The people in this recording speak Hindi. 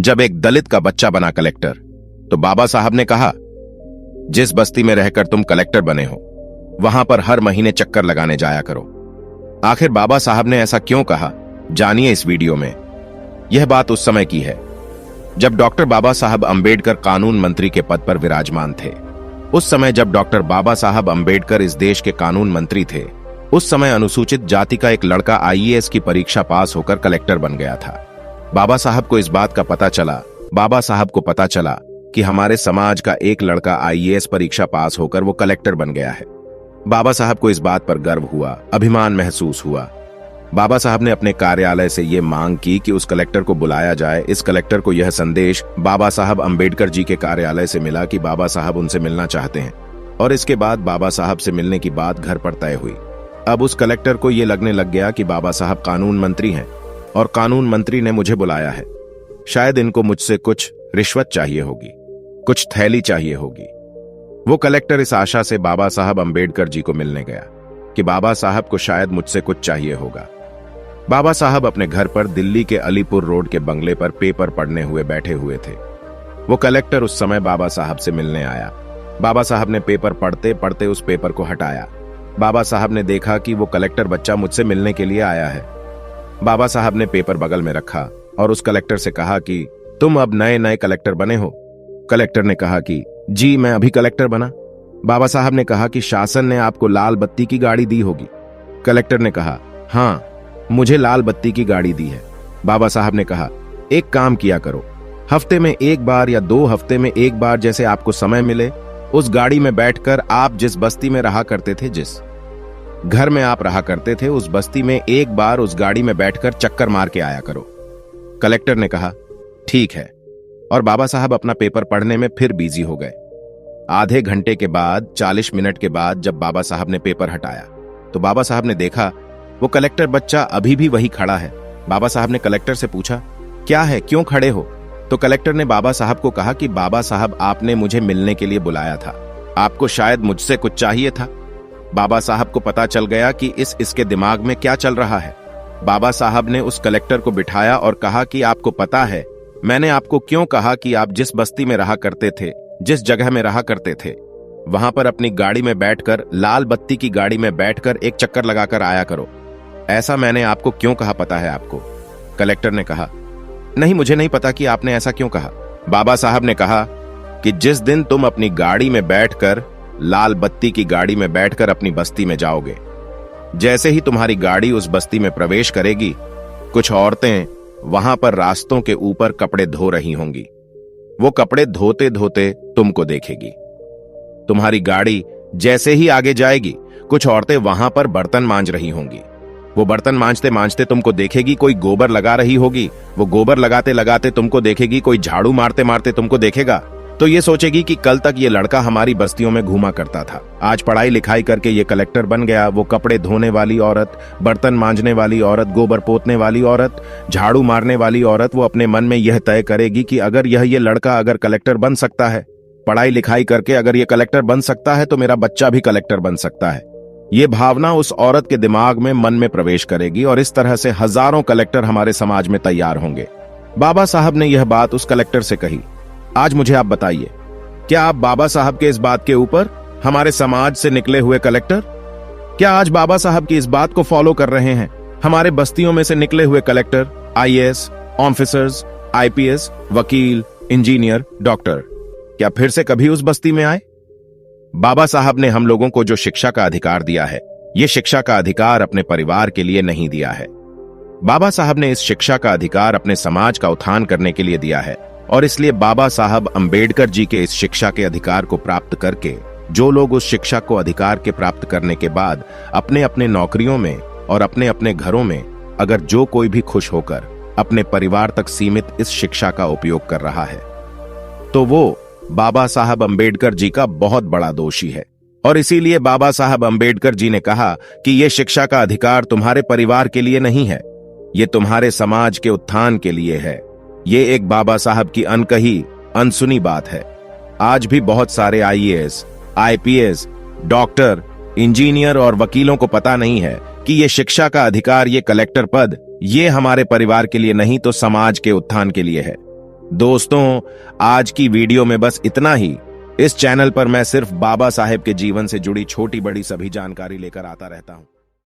जब एक दलित का बच्चा बना कलेक्टर, तो बाबा साहब ने कहा, जिस बस्ती में रहकर तुम कलेक्टर बने हो, वहां पर हर महीने चक्कर लगाने जाया करो। आखिर बाबा साहब ने ऐसा क्यों कहा, जानिए इस वीडियो में। यह बात उस समय की है जब डॉक्टर बाबा साहब अंबेडकर कानून मंत्री के पद पर विराजमान थे। उस समय जब डॉक्टर बाबा साहब अंबेडकर इस देश के कानून मंत्री थे, उस समय अनुसूचित जाति का एक लड़का आईएएस की परीक्षा पास होकर कलेक्टर बन गया था। बाबा साहब को इस बात का पता चला कि हमारे समाज का एक लड़का आईएएस परीक्षा पास होकर वो कलेक्टर बन गया है। बाबा साहब को इस बात पर गर्व हुआ, अभिमान महसूस हुआ। बाबा साहब ने अपने कार्यालय से ये मांग की कि उस कलेक्टर को बुलाया जाए। इस कलेक्टर को यह संदेश बाबा साहब अंबेडकर जी के कार्यालय से मिला कि बाबा साहब उनसे मिलना चाहते हैं, और इसके बाद बाबा साहब से मिलने की बात घर पर तय हुई। अब उस कलेक्टर को यह लगने लग गया कि बाबा साहब कानून मंत्री हैं और कानून मंत्री ने मुझे बुलाया है, शायद इनको मुझसे कुछ रिश्वत चाहिए होगी, कुछ थैली चाहिए होगी। वो कलेक्टर इस आशा से बाबा साहब अंबेडकर जी को मिलने गया कि बाबा साहब को शायद मुझसे कुछ चाहिए होगा। बाबा साहब अपने घर पर दिल्ली के अलीपुर रोड के बंगले पर पेपर पढ़ने हुए बैठे हुए थे। वो कलेक्टर उस समय बाबा साहब से मिलने आया। बाबा साहब ने पेपर पढ़ते पढ़ते उस पेपर को हटाया। बाबा साहब ने देखा कि वो कलेक्टर बच्चा मुझसे मिलने के लिए आया है। बाबा साहब ने पेपर बगल में रखा और उस कलेक्टर से कहा कि तुम अब नए नए कलेक्टर बने हो। कलेक्टर ने कहा कि जी, मैं अभी कलेक्टर बना। बाबा साहब ने कहा कि शासन ने आपको लाल बत्ती की गाड़ी दी होगी। कलेक्टर ने कहा, हाँ, मुझे लाल बत्ती की गाड़ी दी है। बाबा साहब ने कहा, एक काम किया करो, हफ्ते में एक बार या 2 हफ्ते में एक बार, जैसे आपको समय मिले, उस गाड़ी में बैठकर आप जिस बस्ती में रहा करते थे, जिस घर में आप रहा करते थे, उस बस्ती में एक बार उस गाड़ी में बैठकर चक्कर मार के आया करो। कलेक्टर ने कहा, ठीक है, और बाबा साहब अपना पेपर पढ़ने में फिर बिजी हो गए। आधे घंटे के बाद, 40 मिनट के बाद जब बाबा साहब ने पेपर हटाया, तो बाबा साहब ने देखा वो कलेक्टर बच्चा अभी भी वही खड़ा है। बाबा साहब ने कलेक्टर से पूछा, क्या है, क्यों खड़े हो? तो कलेक्टर ने बाबा साहब को कहा कि बाबा साहब, आपने मुझे मिलने के लिए बुलाया था, आपको शायद मुझसे कुछ चाहिए था। बाबा साहब को पता चल गया कि इसके दिमाग में क्या चल रहा है। बाबा साहब ने उस कलेक्टर को बिठाया और कहा कि आपको पता है मैंने आपको क्यों कहा कि आप जिस बस्ती में रहा करते थे, जिस जगह में रहा करते थे, वहां पर अपनी गाड़ी में बैठकर, लाल बत्ती की गाड़ी में बैठकर एक चक्कर लगाकर आया करो। ऐसा मैंने आपको क्यों कहा, पता है आपको? कलेक्टर ने कहा, नहीं, मुझे नहीं पता कि आपने ऐसा क्यों कहा। बाबा साहब ने कहा कि जिस दिन तुम अपनी गाड़ी में बैठकर, लाल बत्ती की गाड़ी में बैठकर अपनी बस्ती में जाओगे, जैसे ही तुम्हारी गाड़ी उस बस्ती में प्रवेश करेगी, कुछ औरतें वहां पर रास्तों के ऊपर कपड़े धो रही होंगी। वो कपड़े धोते धोते तुमको देखेगी। तुम्हारी गाड़ी जैसे ही आगे जाएगी, कुछ औरतें वहां पर बर्तन मांज रही होंगी। वो बर्तन मांजते मांजते तुमको देखेगी, कोई गोबर लगा रही होगी। वो गोबर लगाते लगाते तुमको देखेगी, कोई झाड़ू मारते मारते तुमको देखेगा। तो ये सोचेगी कि कल तक ये लड़का हमारी बस्तियों में घूमा करता था, आज पढ़ाई लिखाई करके ये कलेक्टर बन गया। वो कपड़े धोने वाली औरत, बर्तन मांजने वाली औरत, गोबर पोतने वाली औरत, झाड़ू मारने वाली औरत, वो अपने मन में यह तय करेगी कि अगर ये लड़का अगर कलेक्टर बन सकता है, पढ़ाई लिखाई करके अगर ये कलेक्टर बन सकता है, तो मेरा बच्चा भी कलेक्टर बन सकता है। ये भावना उस औरत के दिमाग में, मन में प्रवेश करेगी, और इस तरह से हजारों कलेक्टर हमारे समाज में तैयार होंगे। बाबा साहब ने यह बात उस कलेक्टर से कही। आज मुझे आप बताइए, क्या आप बाबा साहब के इस बात के ऊपर, हमारे समाज से निकले हुए कलेक्टर, क्या आज बाबा साहब की इस बात को फॉलो कर रहे हैं? हमारे बस्तियों में से निकले हुए कलेक्टर, आईएएस ऑफिसर्स, आईपीएस, वकील, इंजीनियर, डॉक्टर, क्या फिर से कभी उस बस्ती में आए? बाबा साहब ने हम लोगों को जो शिक्षा का अधिकार दिया है, ये शिक्षा का अधिकार अपने परिवार के लिए नहीं दिया है। बाबा साहब ने इस शिक्षा का अधिकार अपने समाज का उत्थान करने के लिए दिया है, और इसलिए बाबा साहब अंबेडकर जी के इस शिक्षा के अधिकार को प्राप्त करके, जो लोग उस शिक्षा को अधिकार के प्राप्त करने के बाद अपने अपने नौकरियों में और अपने अपने घरों में, अगर जो कोई भी खुश होकर अपने परिवार तक सीमित इस शिक्षा का उपयोग कर रहा है, तो वो बाबा साहब अंबेडकर जी का बहुत बड़ा दोषी है। और इसीलिए बाबा साहब अंबेडकर जी ने कहा कि यह शिक्षा का अधिकार तुम्हारे परिवार के लिए नहीं है, ये तुम्हारे समाज के उत्थान के लिए है। ये एक बाबा साहब की अनकही, अनसुनी बात है। आज भी बहुत सारे आईएएस, आईपीएस, डॉक्टर, इंजीनियर और वकीलों को पता नहीं है कि ये शिक्षा का अधिकार, ये कलेक्टर पद, ये हमारे परिवार के लिए नहीं तो समाज के उत्थान के लिए है। दोस्तों, आज की वीडियो में बस इतना ही। इस चैनल पर मैं सिर्फ बाबा साहेब के जीवन से जुड़ी छोटी बड़ी सभी जानकारी लेकर आता रहता हूं।